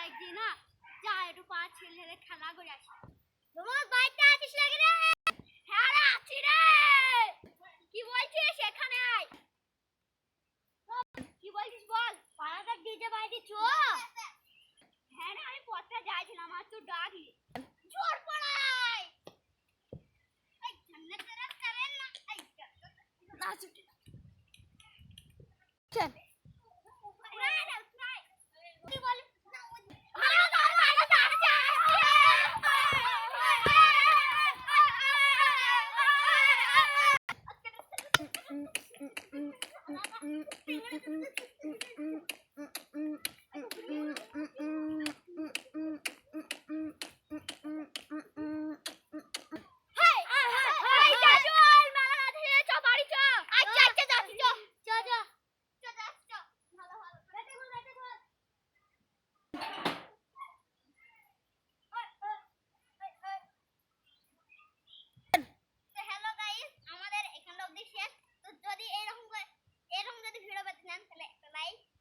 একদিন না যা একটু পাঁচ ছেলে খেলা করে আসি। তোমার বাড়িতে আছিস নাকি রে? হ্যাঁ রে আছি রে। কি বলছিস এখানে আয়। কি বলছিস বল। পাড়াটা ডিজে বাড়িতে চো। হ্যাঁ রে আমি পথে যাইছিলাম আর তুই ডাকলি। জোর পড়াই। এই জান্নাত তেরা করেন না। এই না ছুটি চল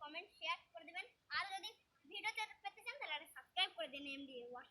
কমেন্ট শেয়ার করে দিবেন আর যদি ভিডিওতে পেতে চান তাহলে সাবস্ক্রাইব করে দিন এমডি ওয়াচ।